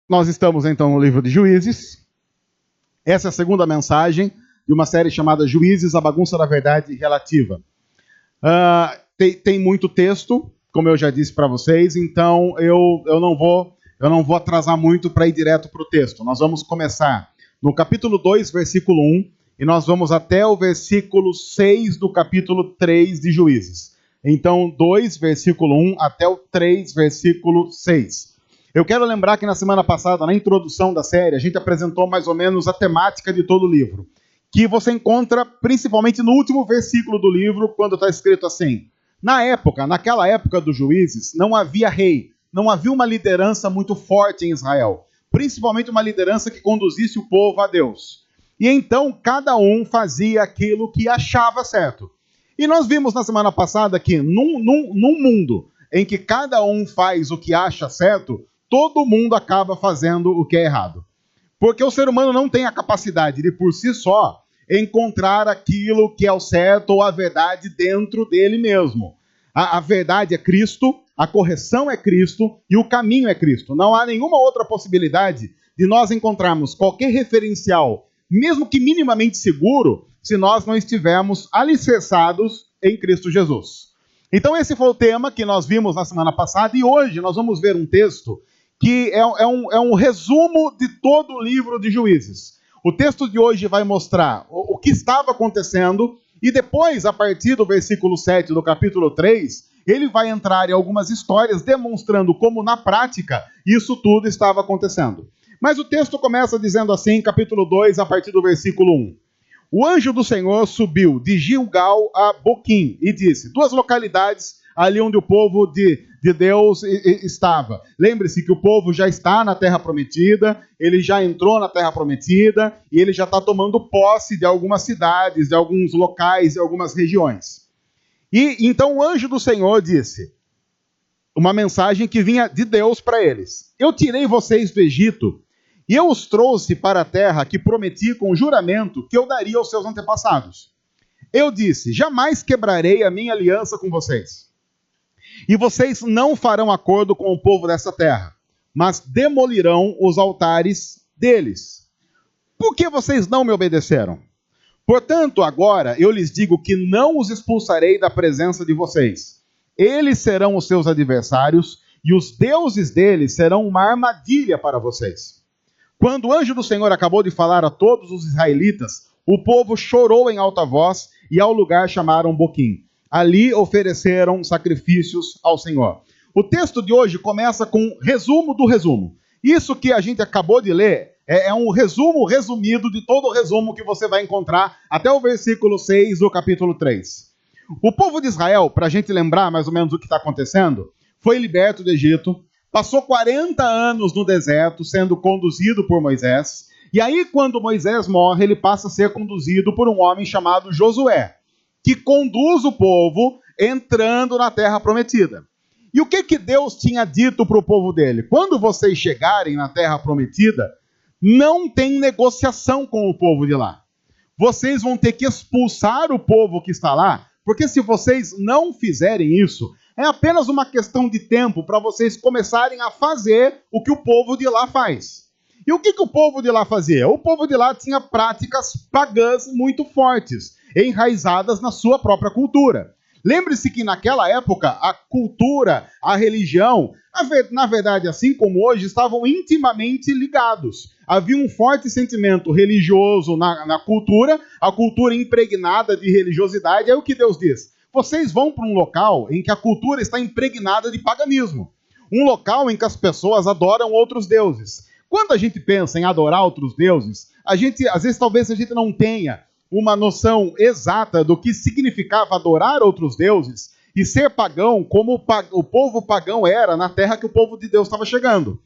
Nós estamos então no livro de Juízes. Essa é a segunda mensagem de uma série chamada Juízes, a bagunça da verdade relativa. Tem muito texto, como eu já disse para vocês, então eu não vou atrasar muito para ir direto para o texto. Nós vamos começar no capítulo 2, versículo 1, e nós vamos até o versículo 6 do capítulo 3 de Juízes. Então, 2, versículo 1, até o 3, versículo 6. Eu quero lembrar que na semana passada, na introdução da série, a gente apresentou mais ou menos a temática de todo o livro, que você encontra principalmente no último versículo do livro, quando está escrito assim: naquela época dos juízes, não havia rei, não havia uma liderança muito forte em Israel, principalmente uma liderança que conduzisse o povo a Deus. E então cada um fazia aquilo que achava certo. E nós vimos na semana passada que num mundo em que cada um faz o que acha certo, todo mundo acaba fazendo o que é errado. Porque o ser humano não tem a capacidade de, por si só, encontrar aquilo que é o certo ou a verdade dentro dele mesmo. A verdade é Cristo, a correção é Cristo e o caminho é Cristo. Não há nenhuma outra possibilidade de nós encontrarmos qualquer referencial, mesmo que minimamente seguro, se nós não estivermos alicerçados em Cristo Jesus. Então esse foi o tema que nós vimos na semana passada, e hoje nós vamos ver um texto que é um resumo de todo o livro de Juízes. O texto de hoje vai mostrar o que estava acontecendo, e depois, a partir do versículo 7 do capítulo 3, ele vai entrar em algumas histórias demonstrando como, na prática, isso tudo estava acontecendo. Mas o texto começa dizendo assim, capítulo 2, a partir do versículo 1. O anjo do Senhor subiu de Gilgal a Boquim e disse, duas localidades ali onde o povo de Deus estava. Lembre-se que o povo já está na Terra Prometida, ele já entrou na Terra Prometida e ele já está tomando posse de algumas cidades, de alguns locais, de algumas regiões. E então o anjo do Senhor disse, uma mensagem que vinha de Deus para eles. Eu tirei vocês do Egito e eu os trouxe para a terra que prometi com juramento que eu daria aos seus antepassados. Eu disse, jamais quebrarei a minha aliança com vocês. E vocês não farão acordo com o povo dessa terra, mas demolirão os altares deles. Por que vocês não me obedeceram? Portanto, agora eu lhes digo que não os expulsarei da presença de vocês. Eles serão os seus adversários, e os deuses deles serão uma armadilha para vocês. Quando o anjo do Senhor acabou de falar a todos os israelitas, o povo chorou em alta voz, e ao lugar chamaram Boquim. Ali ofereceram sacrifícios ao Senhor. O texto de hoje começa com um resumo do resumo. Isso que a gente acabou de ler é um resumo resumido de todo o resumo que você vai encontrar até o versículo 6 do capítulo 3. O povo de Israel, para a gente lembrar mais ou menos o que está acontecendo, foi liberto do Egito, passou 40 anos no deserto sendo conduzido por Moisés, e aí quando Moisés morre, ele passa a ser conduzido por um homem chamado Josué, que conduz o povo entrando na Terra Prometida. E o que Deus tinha dito para o povo dele? Quando vocês chegarem na Terra Prometida, não tem negociação com o povo de lá. Vocês vão ter que expulsar o povo que está lá, porque se vocês não fizerem isso, é apenas uma questão de tempo para vocês começarem a fazer o que o povo de lá faz. E o que o povo de lá fazia? O povo de lá tinha práticas pagãs muito fortes, enraizadas na sua própria cultura. Lembre-se que naquela época a cultura, a religião, na verdade, assim como hoje, estavam intimamente ligados. Havia um forte sentimento religioso na cultura, a cultura impregnada de religiosidade. É o que Deus diz. Vocês vão para um local em que a cultura está impregnada de paganismo. Um local em que as pessoas adoram outros deuses. Quando a gente pensa em adorar outros deuses, às vezes talvez a gente não tenha uma noção exata do que significava adorar outros deuses e ser pagão como o povo pagão era na terra que o povo de Deus estava chegando.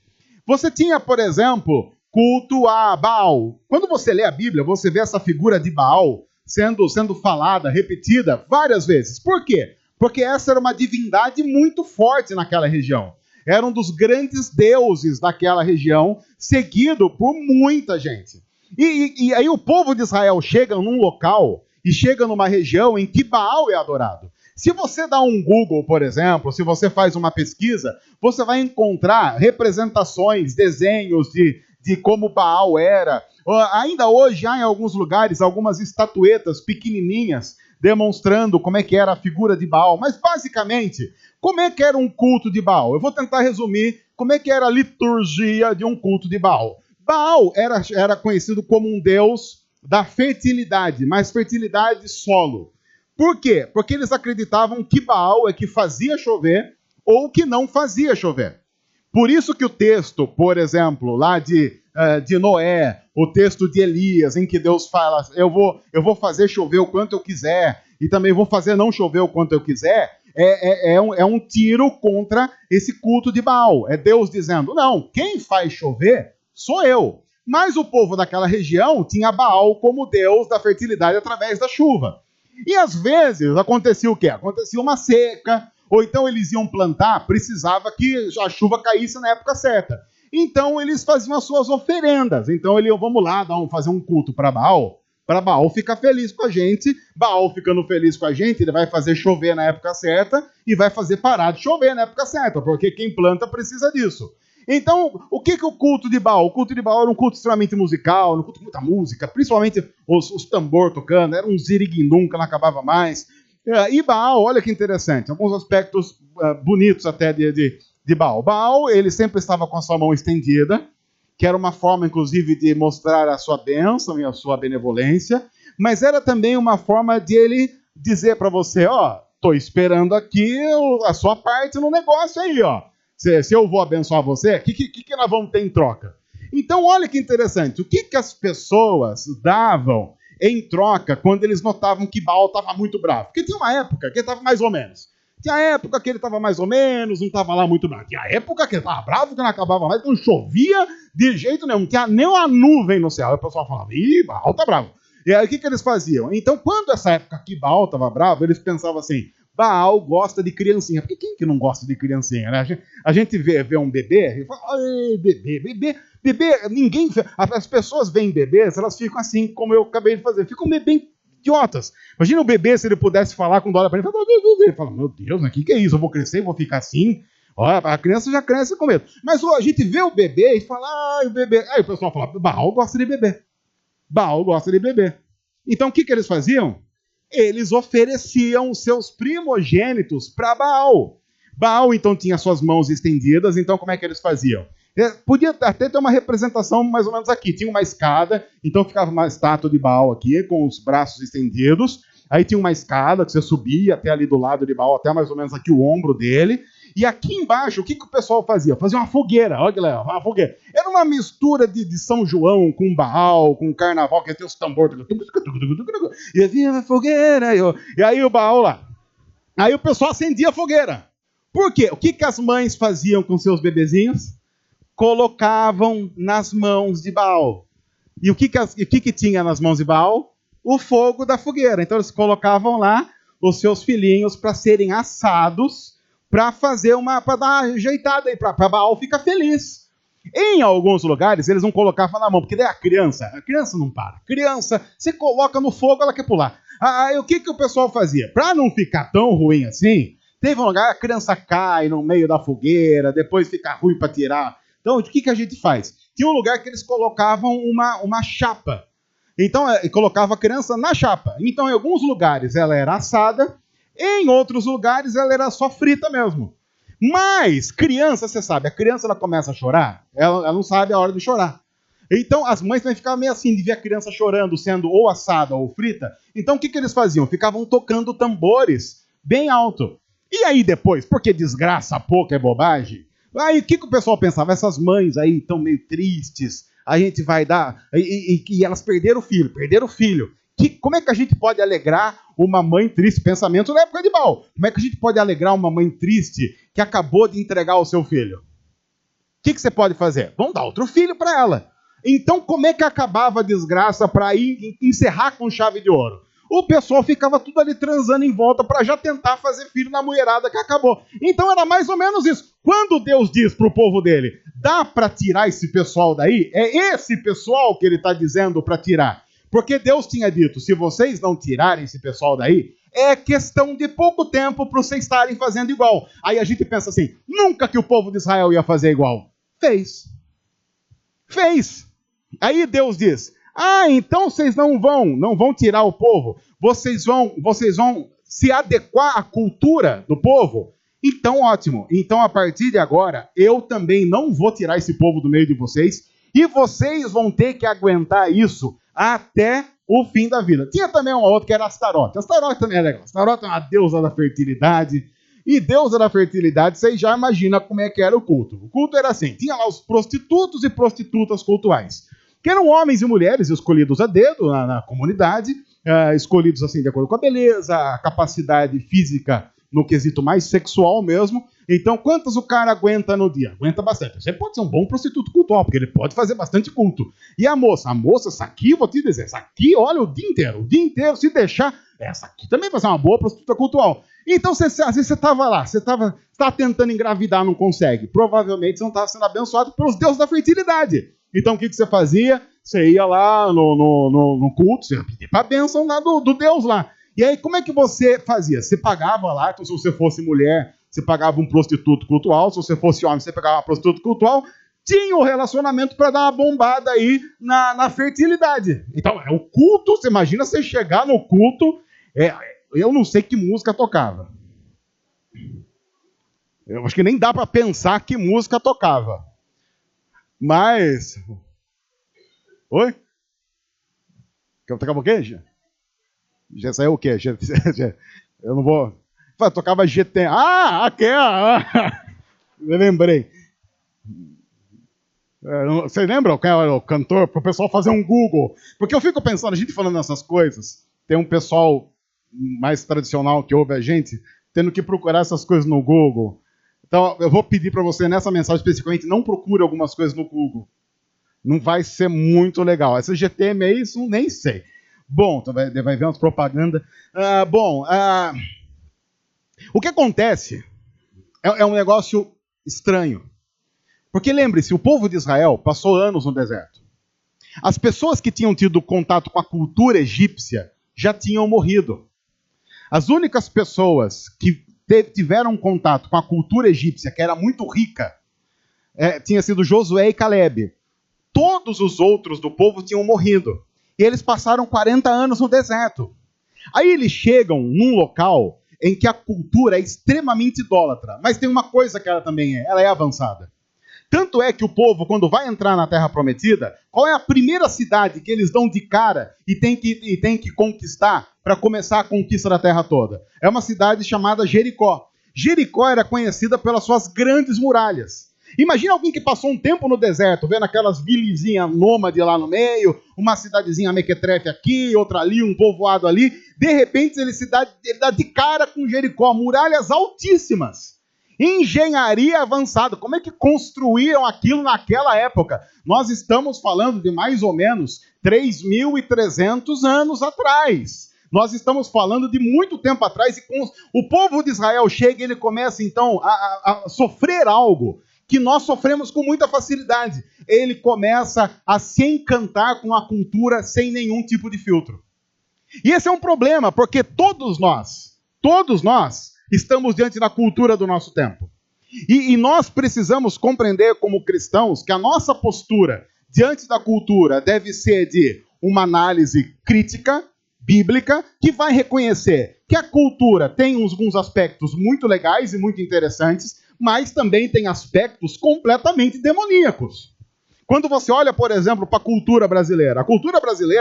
Você tinha, por exemplo, culto a Baal. Quando você lê a Bíblia, você vê essa figura de Baal sendo falada, repetida várias vezes. Por quê? Porque essa era uma divindade muito forte naquela região. Era um dos grandes deuses daquela região, seguido por muita gente. E aí o povo de Israel chega num local e chega numa região em que Baal é adorado. Se você dá um Google, por exemplo, se você faz uma pesquisa, você vai encontrar representações, desenhos de como Baal era. Ainda hoje há em alguns lugares algumas estatuetas pequenininhas demonstrando como é que era a figura de Baal. Mas basicamente, como é que era um culto de Baal? Eu vou tentar resumir como é que era a liturgia de um culto de Baal. Baal era conhecido como um deus da fertilidade, mas fertilidade solo. Por quê? Porque eles acreditavam que Baal é que fazia chover ou que não fazia chover. Por isso que o texto, por exemplo, lá de Noé, o texto de Elias, em que Deus fala, eu vou fazer chover o quanto eu quiser, e também vou fazer não chover o quanto eu quiser, é um tiro contra esse culto de Baal. É Deus dizendo, não, quem faz chover sou eu. Mas o povo daquela região tinha Baal como Deus da fertilidade através da chuva. E às vezes acontecia o quê? Acontecia uma seca, ou então eles iam plantar, precisava que a chuva caísse na época certa. Então eles faziam as suas oferendas. Então vamos lá, fazer um culto para Baal ficar feliz com a gente. Baal ficando feliz com a gente, ele vai fazer chover na época certa e vai fazer parar de chover na época certa, porque quem planta precisa disso. Então, o que o culto de Baal? O culto de Baal era um culto extremamente musical, um culto com muita música, principalmente os tambor tocando, era um ziriguindum que não acabava mais. E Baal, olha que interessante, alguns aspectos bonitos até de Baal. Baal, ele sempre estava com a sua mão estendida, que era uma forma, inclusive, de mostrar a sua bênção e a sua benevolência, mas era também uma forma de ele dizer para você, tô esperando aqui a sua parte no negócio aí, Se eu vou abençoar você, o que nós vamos ter em troca? Então, olha que interessante. O que as pessoas davam em troca quando eles notavam que Baal estava muito bravo? Porque tinha uma época que ele estava mais ou menos. Tinha a época que ele estava mais ou menos, não estava lá muito bravo. Tinha a época que ele estava bravo, que não acabava mais, que não chovia de jeito nenhum. Não tinha nem uma nuvem no céu. Aí o pessoal falava, Baal está bravo. E aí o que eles faziam? Então, quando essa época que Baal estava bravo, eles pensavam assim, Baal gosta de criancinha. Porque quem que não gosta de criancinha, né? A gente vê um bebê e fala, bebê, ninguém... As pessoas veem bebês, elas ficam assim, como eu acabei de fazer, ficam bem idiotas. Imagina o bebê, se ele pudesse falar quando olha para ele fala, meu Deus, o que é isso? Eu vou crescer, vou ficar assim? Olha, a criança já cresce com medo. Mas a gente vê o bebê e fala, o bebê... Aí o pessoal fala, Baal gosta de bebê. Baal gosta de bebê. Então o que eles faziam? Eles ofereciam os seus primogênitos para Baal. Baal, então, tinha suas mãos estendidas, então como é que eles faziam? Podia até ter uma representação mais ou menos aqui. Tinha uma escada, então ficava uma estátua de Baal aqui, com os braços estendidos. Aí tinha uma escada que você subia até ali do lado de Baal, até mais ou menos aqui o ombro dele. E aqui embaixo, o que o pessoal fazia? Fazia uma fogueira, olha que legal, uma fogueira. Era uma mistura de São João com Baal, com carnaval, que tem os tambores. E havia uma fogueira, e aí o Baal lá. Aí o pessoal acendia a fogueira. Por quê? O que as mães faziam com seus bebezinhos? Colocavam nas mãos de Baal. E o que tinha nas mãos de Baal? O fogo da fogueira. Então eles colocavam lá os seus filhinhos para serem assados, para dar uma ajeitada aí, para Baal ficar feliz. Em alguns lugares eles não colocavam na mão, porque daí a criança não para. Criança, você coloca no fogo, ela quer pular. Aí o que o pessoal fazia? Para não ficar tão ruim assim, teve um lugar, a criança cai no meio da fogueira, depois fica ruim para tirar. Então, o que a gente faz? Tinha um lugar que eles colocavam uma chapa. Então, colocava a criança na chapa. Então, em alguns lugares ela era assada, em outros lugares ela era só frita mesmo. Mas, criança, você sabe, a criança ela começa a chorar, ela não sabe a hora de chorar. Então, as mães também ficavam meio assim, de ver a criança chorando, sendo ou assada ou frita. Então, o que eles faziam? Ficavam tocando tambores bem alto. E aí depois, porque desgraça pouco é bobagem, aí o que o pessoal pensava? Essas mães aí estão meio tristes, a gente vai dar... E elas perderam o filho. Como é que a gente pode alegrar uma mãe triste? Pensamento na época de Baal. Como é que a gente pode alegrar uma mãe triste que acabou de entregar o seu filho? O que você pode fazer? Vamos dar outro filho para ela. Então, como é que acabava a desgraça para ir encerrar com chave de ouro? O pessoal ficava tudo ali transando em volta para já tentar fazer filho na mulherada que acabou. Então era mais ou menos isso. Quando Deus diz para o povo dele, dá para tirar esse pessoal daí? É esse pessoal que ele está dizendo para tirar. Porque Deus tinha dito, se vocês não tirarem esse pessoal daí, É questão de pouco tempo para vocês estarem fazendo igual. Aí a gente pensa assim, nunca que o povo de Israel ia fazer igual. Fez. Aí Deus diz, então vocês não vão tirar o povo, vocês vão se adequar à cultura do povo. Então ótimo, então a partir de agora, eu também não vou tirar esse povo do meio de vocês, e vocês vão ter que aguentar isso até o fim da vida. Tinha também uma outra que era Astarote. Astarote também é legal. Astarote é uma deusa da fertilidade. E deusa da fertilidade, vocês já imaginam como é que era o culto. O culto era assim, tinha lá os prostitutos e prostitutas cultuais, que eram homens e mulheres escolhidos a dedo na comunidade, escolhidos assim de acordo com a beleza, a capacidade física no quesito mais sexual mesmo. Então, quantas o cara aguenta no dia? Aguenta bastante. Você pode ser um bom prostituto cultual, porque ele pode fazer bastante culto. E a moça, essa aqui, vou te dizer, essa aqui, olha, o dia inteiro, se deixar, essa aqui também vai ser uma boa prostituta cultual. Então, às vezes você estava lá, você estava tentando engravidar, não consegue. Provavelmente você não estava sendo abençoado pelos deuses da fertilidade. Então, o que você fazia? Você ia lá no culto, você ia pedir para a bênção lá do Deus lá. E aí, como é que você fazia? Você pagava lá, então se você fosse mulher, você pagava um prostituto cultual, se você fosse homem, você pagava uma prostituta cultual, tinha o relacionamento para dar uma bombada aí na fertilidade. Então, o culto, você imagina você chegar no culto, eu não sei que música tocava. Eu acho que nem dá para pensar que música tocava. Mas... Oi? Tocava o quê? Já saiu o quê? Eu não vou... Tocava GT. Eu lembrei. Você lembra quem era o cantor? Para o pessoal fazer um Google. Porque eu fico pensando, a gente falando nessas coisas, tem um pessoal mais tradicional que ouve a gente, tendo que procurar essas coisas no Google. Então, eu vou pedir para você, nessa mensagem especificamente, não procure algumas coisas no Google. Não vai ser muito legal. Essa GTM é isso? Nem sei. Bom, então vai ver umas propagandas. O que acontece é um negócio estranho. Porque lembre-se, o povo de Israel passou anos no deserto. As pessoas que tinham tido contato com a cultura egípcia já tinham morrido. As únicas pessoas que tiveram contato com a cultura egípcia, que era muito rica, tinha sido Josué e Caleb. Todos os outros do povo tinham morrido. E eles passaram 40 anos no deserto. Aí eles chegam num local em que a cultura é extremamente idólatra. Mas tem uma coisa que ela também ela é avançada. Tanto é que o povo, quando vai entrar na Terra Prometida, qual é a primeira cidade que eles dão de cara e tem que conquistar para começar a conquista da Terra toda? É uma cidade chamada Jericó. Jericó era conhecida pelas suas grandes muralhas. Imagina alguém que passou um tempo no deserto, vendo aquelas vilezinhas nômades lá no meio, uma cidadezinha mequetrefe aqui, outra ali, um povoado ali. De repente ele dá de cara com Jericó, muralhas altíssimas. Engenharia avançada. Como é que construíram aquilo naquela época? Nós estamos falando de mais ou menos 3.300 anos atrás. Nós estamos falando de muito tempo atrás e o povo de Israel chega e ele começa então a sofrer algo que nós sofremos com muita facilidade. Ele começa a se encantar com a cultura sem nenhum tipo de filtro. E esse é um problema, porque todos nós estamos diante da cultura do nosso tempo. E nós precisamos compreender como cristãos que a nossa postura diante da cultura deve ser de uma análise crítica, bíblica, que vai reconhecer que a cultura tem alguns aspectos muito legais e muito interessantes, mas também tem aspectos completamente demoníacos. Quando você olha, por exemplo, para a cultura brasileira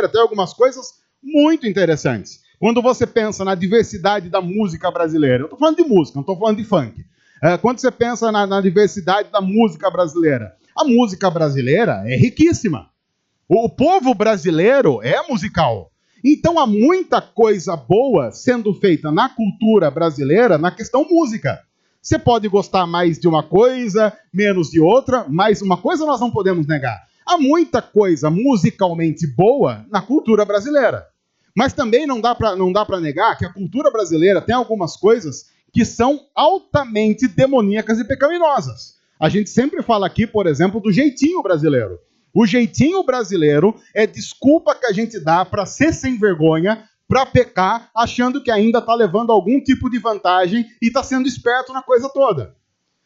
tem algumas coisas muito interessantes. Quando você pensa na diversidade da música brasileira, eu estou falando de música, não estou falando de funk. Quando você pensa na diversidade da música brasileira, a música brasileira é riquíssima. O povo brasileiro é musical. Então há muita coisa boa sendo feita na cultura brasileira na questão música. Você pode gostar mais de uma coisa, menos de outra, mas uma coisa nós não podemos negar. Há muita coisa musicalmente boa na cultura brasileira. Mas também não dá para negar que a cultura brasileira tem algumas coisas que são altamente demoníacas e pecaminosas. A gente sempre fala aqui, por exemplo, do jeitinho brasileiro. O jeitinho brasileiro é desculpa que a gente dá para ser sem vergonha, para pecar, achando que ainda está levando algum tipo de vantagem e está sendo esperto na coisa toda.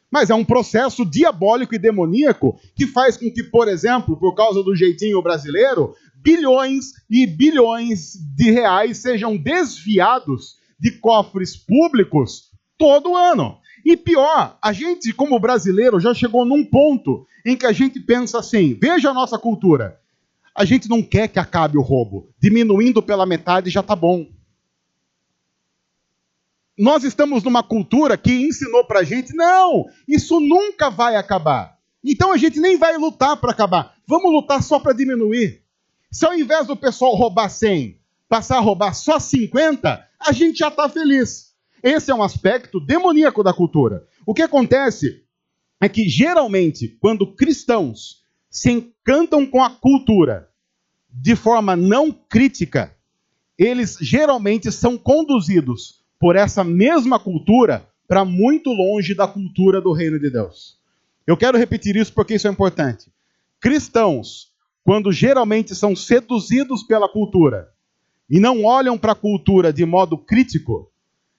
Mas é um processo diabólico e demoníaco que faz com que, por exemplo, por causa do jeitinho brasileiro, bilhões e bilhões de reais sejam desviados de cofres públicos todo ano. E pior, a gente, como brasileiro, já chegou num ponto em que a gente pensa assim, veja a nossa cultura, a gente não quer que acabe o roubo, diminuindo pela metade já está bom. Nós estamos numa cultura que ensinou pra gente, não, isso nunca vai acabar. Então a gente nem vai lutar para acabar, vamos lutar só para diminuir. Se ao invés do pessoal roubar 100, passar a roubar só 50, a gente já está feliz. Esse é um aspecto demoníaco da cultura. O que acontece é que, geralmente, quando cristãos se encantam com a cultura de forma não crítica, eles geralmente são conduzidos por essa mesma cultura para muito longe da cultura do reino de Deus. Eu quero repetir isso porque isso é importante. Cristãos, quando geralmente são seduzidos pela cultura e não olham para a cultura de modo crítico,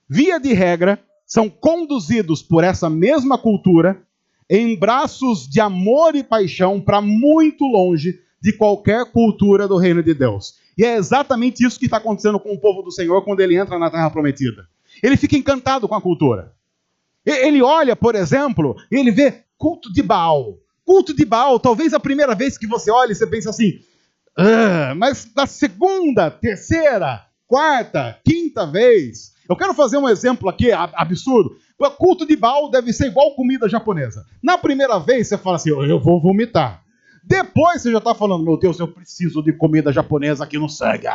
via de regra, são conduzidos por essa mesma cultura em braços de amor e paixão para muito longe de qualquer cultura do reino de Deus. E é exatamente isso que está acontecendo com o povo do Senhor quando ele entra na Terra Prometida. Ele fica encantado com a cultura. Ele olha, por exemplo, ele vê culto de Baal. Culto de Baal, talvez a primeira vez que você olha, você pensa assim, mas na segunda, terceira, quarta, quinta vez... Eu quero fazer um exemplo aqui absurdo. O culto de Baal deve ser igual comida japonesa. Na primeira vez você fala assim, eu vou vomitar. Depois você já está falando, meu Deus, eu preciso de comida japonesa aqui no sangue.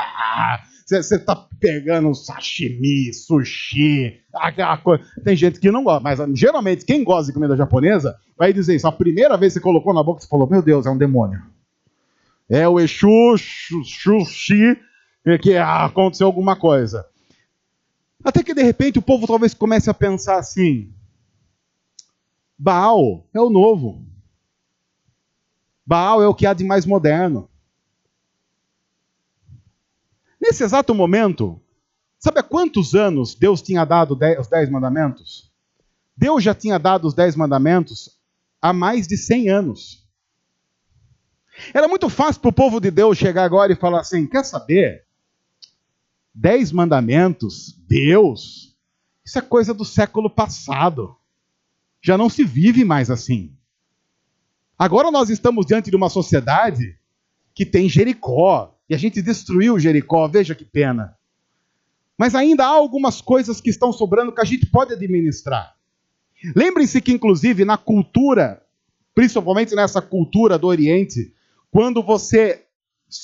Você está pegando sashimi, sushi, aquela coisa. Tem gente que não gosta, mas geralmente quem gosta de comida japonesa vai dizer isso. A primeira vez que você colocou na boca, você falou, meu Deus, é um demônio. É o Exu, Xuxi, que aconteceu alguma coisa. Até que de repente o povo talvez comece a pensar assim, Baal é o novo. Baal é o que há de mais moderno. Nesse exato momento, sabe há quantos anos Deus tinha dado os 10 mandamentos? Deus já tinha dado os 10 mandamentos há mais de 100 anos. Era muito fácil para o povo de Deus chegar agora e falar assim, quer saber? 10 mandamentos, Deus, isso é coisa do século passado. Já não se vive mais assim. Agora nós estamos diante de uma sociedade que tem Jericó, e a gente destruiu Jericó, veja que pena. Mas ainda há algumas coisas que estão sobrando que a gente pode administrar. Lembrem-se que, inclusive, na cultura, principalmente nessa cultura do Oriente, quando você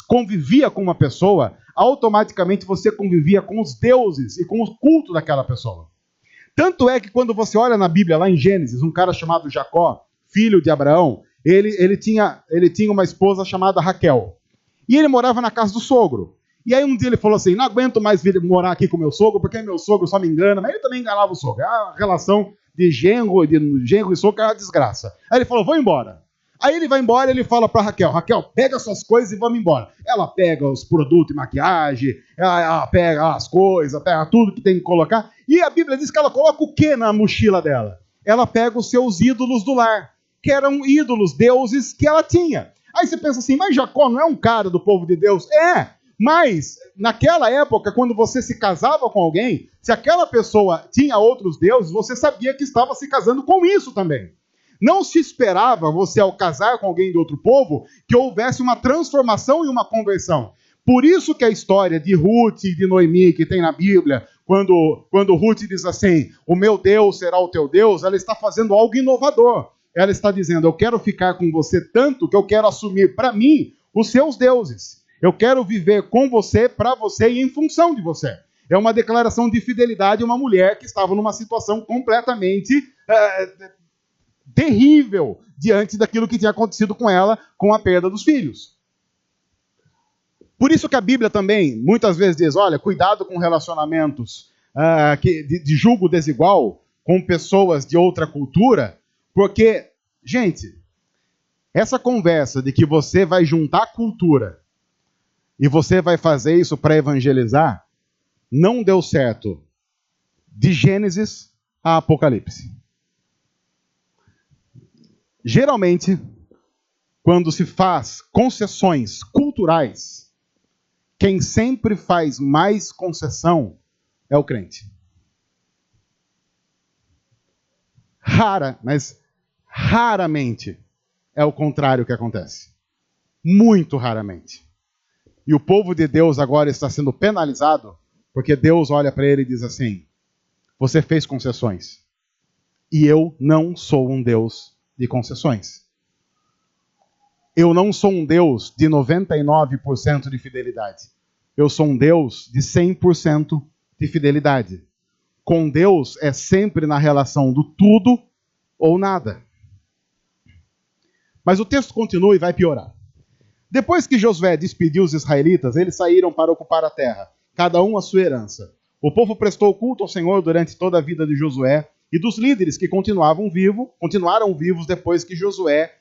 convivia com uma pessoa, automaticamente você convivia com os deuses e com o culto daquela pessoa. Tanto é que quando você olha na Bíblia, lá em Gênesis, um cara chamado Jacó, filho de Abraão, ele tinha uma esposa chamada Raquel. E ele morava na casa do sogro. E aí um dia ele falou assim, não aguento mais morar aqui com meu sogro, porque meu sogro só me engana, mas ele também enganava o sogro. A relação de genro e sogro é uma desgraça. Aí ele falou, vou embora. Aí ele vai embora e ele fala para Raquel, pega suas coisas e vamos embora. Ela pega os produtos de maquiagem, ela pega as coisas, pega tudo que tem que colocar. E a Bíblia diz que ela coloca o que na mochila dela? Ela pega os seus ídolos do lar, que eram ídolos, deuses que ela tinha. Aí você pensa assim, mas Jacó não é um cara do povo de Deus? É, mas naquela época, quando você se casava com alguém, se aquela pessoa tinha outros deuses, você sabia que estava se casando com isso também. Não se esperava você, ao casar com alguém de outro povo, que houvesse uma transformação e uma conversão. Por isso que a história de Ruth e de Noemi, que tem na Bíblia, quando Ruth diz assim, o meu Deus será o teu Deus, ela está fazendo algo inovador. Ela está dizendo, eu quero ficar com você tanto que eu quero assumir para mim os seus deuses. Eu quero viver com você, para você e em função de você. É uma declaração de fidelidade a uma mulher que estava numa situação completamente terrível diante daquilo que tinha acontecido com ela com a perda dos filhos. Por isso que a Bíblia também muitas vezes diz, olha, cuidado com relacionamentos de julgo desigual com pessoas de outra cultura, porque, gente, essa conversa de que você vai juntar cultura e você vai fazer isso para evangelizar, não deu certo de Gênesis a Apocalipse. Geralmente, quando se faz concessões culturais, quem sempre faz mais concessão é o crente. Mas raramente é o contrário que acontece. Muito raramente. E o povo de Deus agora está sendo penalizado porque Deus olha para ele e diz assim: você fez concessões. E eu não sou um Deus de concessões. Eu não sou um Deus de 99% de fidelidade. Eu sou um Deus de 100% de fidelidade. Com Deus é sempre na relação do tudo ou nada. Mas o texto continua e vai piorar. Depois que Josué despediu os israelitas, eles saíram para ocupar a terra, cada um a sua herança. O povo prestou culto ao Senhor durante toda a vida de Josué e dos líderes que continuaram vivos depois de Josué,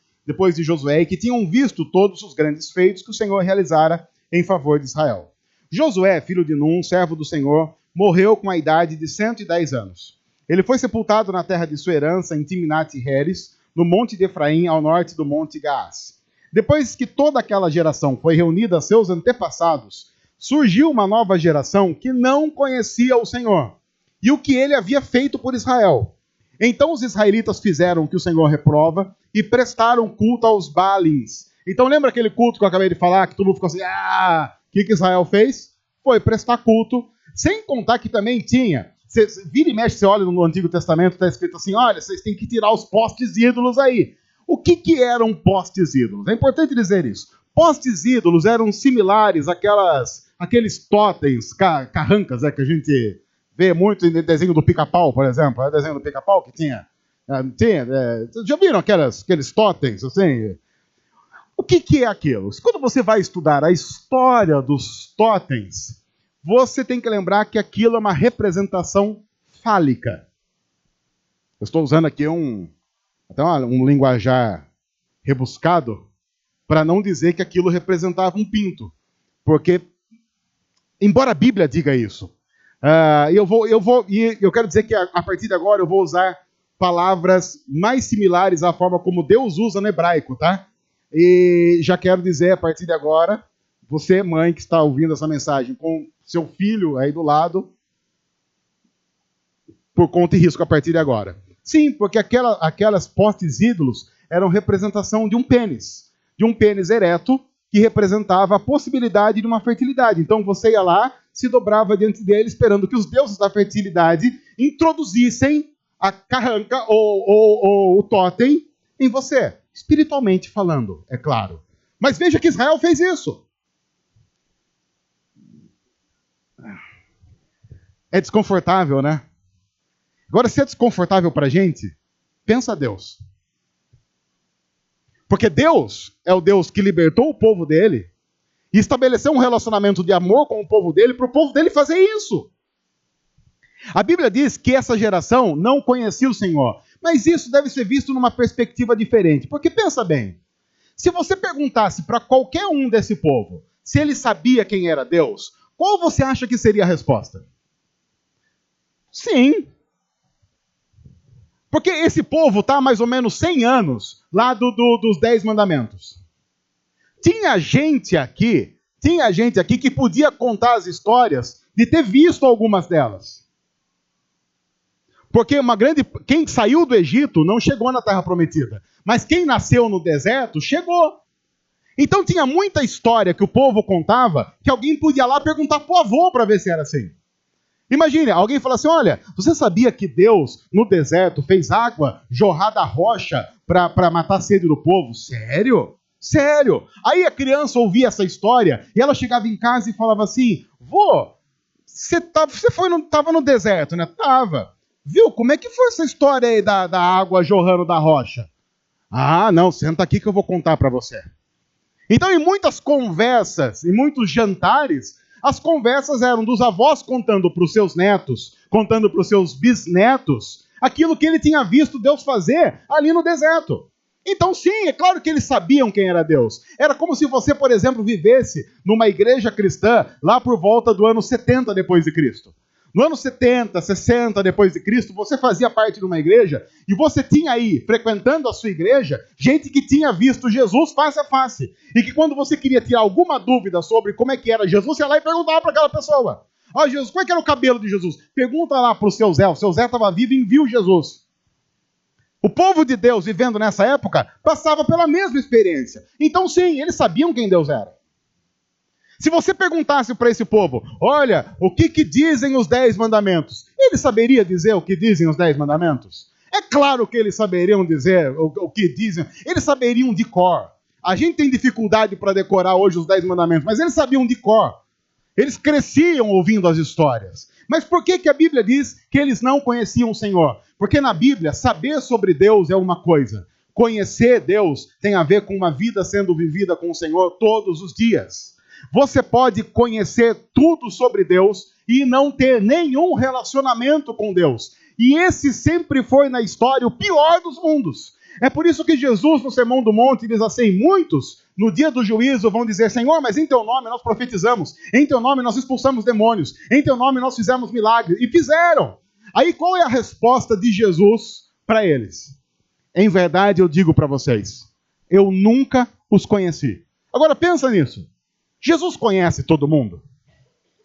e que tinham visto todos os grandes feitos que o Senhor realizara em favor de Israel. Josué, filho de Num, servo do Senhor, morreu com a idade de 110 anos. Ele foi sepultado na terra de sua herança, em Timnat-Heres, no monte de Efraim, ao norte do monte Gaás. Depois que toda aquela geração foi reunida a seus antepassados, surgiu uma nova geração que não conhecia o Senhor e o que ele havia feito por Israel. Então os israelitas fizeram o que o Senhor reprova e prestaram culto aos Baalins. Então lembra aquele culto que eu acabei de falar, que todo mundo ficou assim, o que Israel fez? Foi prestar culto, sem contar que também tinha, vira e mexe, você olha no Antigo Testamento, está escrito assim, olha, vocês têm que tirar os postes ídolos aí. O que eram postes ídolos? É importante dizer isso. Postes ídolos eram similares àqueles totens, carrancas, que a gente vê muito em desenho do Pica-Pau, por exemplo. É o desenho do Pica-Pau que tinha. Já viram aqueles totens, assim? O que é aquilo? Quando você vai estudar a história dos totens, você tem que lembrar que aquilo é uma representação fálica. Eu estou usando aqui até um linguajar rebuscado para não dizer que aquilo representava um pinto. Porque, embora a Bíblia diga isso, eu quero dizer que a partir de agora eu vou usar palavras mais similares à forma como Deus usa no hebraico, tá? E já quero dizer a partir de agora, você, mãe que está ouvindo essa mensagem com seu filho aí do lado, por conta e risco a partir de agora. Sim, porque aquelas postes ídolos eram representação de um pênis ereto que representava a possibilidade de uma fertilidade. Então você ia lá, se dobrava diante dele, esperando que os deuses da fertilidade introduzissem a carranca ou o totem em você. Espiritualmente falando, é claro. Mas veja que Israel fez isso. É desconfortável, né? Agora, se é desconfortável para a gente, pensa Deus. Porque Deus é o Deus que libertou o povo dele e estabeleceu um relacionamento de amor com o povo dele para o povo dele fazer isso. A Bíblia diz que essa geração não conhecia o Senhor, mas isso deve ser visto numa perspectiva diferente. Porque pensa bem, se você perguntasse para qualquer um desse povo se ele sabia quem era Deus, qual você acha que seria a resposta? Sim. Porque esse povo está há mais ou menos 100 anos lá dos 10 mandamentos. Tinha gente aqui que podia contar as histórias de ter visto algumas delas. Porque quem saiu do Egito não chegou na Terra Prometida. Mas quem nasceu no deserto, chegou. Então tinha muita história que o povo contava que alguém podia lá perguntar pro avô para ver se era assim. Imagine, alguém fala assim, olha, você sabia que Deus, no deserto, fez água jorrar da rocha para matar a sede do povo? Sério? Sério? Aí a criança ouvia essa história e ela chegava em casa e falava assim, vô, você estava no deserto, né? Tava. Viu, como é que foi essa história aí da água jorrando da rocha? Ah, não, senta aqui que eu vou contar para você. Então, em muitas conversas, em muitos jantares, as conversas eram dos avós contando para os seus netos, contando para os seus bisnetos, aquilo que ele tinha visto Deus fazer ali no deserto. Então sim, é claro que eles sabiam quem era Deus. Era como se você, por exemplo, vivesse numa igreja cristã lá por volta do ano 70 depois de Cristo. No ano 70, 60 depois de Cristo, você fazia parte de uma igreja e você tinha aí, frequentando a sua igreja, gente que tinha visto Jesus face a face. E que quando você queria tirar alguma dúvida sobre como é que era Jesus, você ia lá e perguntava para aquela pessoa. Ó, Jesus, como é que era o cabelo de Jesus? Pergunta lá para o seu Zé estava vivo e viu Jesus. O povo de Deus, vivendo nessa época, passava pela mesma experiência. Então sim, eles sabiam quem Deus era. Se você perguntasse para esse povo, olha, o que dizem os 10 mandamentos? Ele saberia dizer o que dizem os 10 mandamentos? É claro que eles saberiam dizer o que dizem. Eles saberiam de cor. A gente tem dificuldade para decorar hoje os 10 mandamentos, mas eles sabiam de cor. Eles cresciam ouvindo as histórias. Mas por que a Bíblia diz que eles não conheciam o Senhor? Porque na Bíblia, saber sobre Deus é uma coisa. Conhecer Deus tem a ver com uma vida sendo vivida com o Senhor todos os dias. Você pode conhecer tudo sobre Deus e não ter nenhum relacionamento com Deus. E esse sempre foi na história o pior dos mundos. É por isso que Jesus, no Sermão do Monte, diz assim, muitos, no dia do juízo, vão dizer, Senhor, mas em teu nome nós profetizamos, em teu nome nós expulsamos demônios, em teu nome nós fizemos milagres. E fizeram. Aí qual é a resposta de Jesus para eles? Em verdade eu digo para vocês, eu nunca os conheci. Agora pensa nisso. Jesus conhece todo mundo?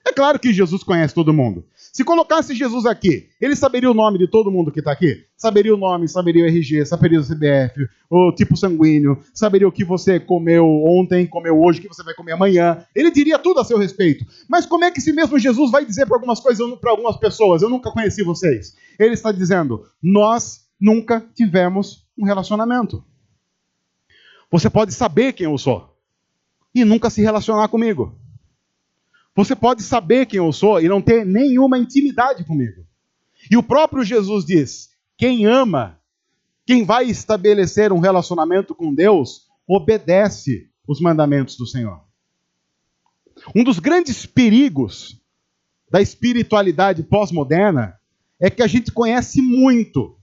É claro que Jesus conhece todo mundo. Se colocasse Jesus aqui, ele saberia o nome de todo mundo que está aqui? Saberia o nome, saberia o RG, saberia o CPF, o tipo sanguíneo, saberia o que você comeu ontem, comeu hoje, o que você vai comer amanhã. Ele diria tudo a seu respeito. Mas como é que esse mesmo Jesus vai dizer para algumas coisas, para algumas pessoas, eu nunca conheci vocês? Ele está dizendo, nós nunca tivemos um relacionamento. Você pode saber quem eu sou e nunca se relacionar comigo. Você pode saber quem eu sou e não ter nenhuma intimidade comigo. E o próprio Jesus diz, quem ama, quem vai estabelecer um relacionamento com Deus, obedece os mandamentos do Senhor. Um dos grandes perigos da espiritualidade pós-moderna é que a gente conhece muito,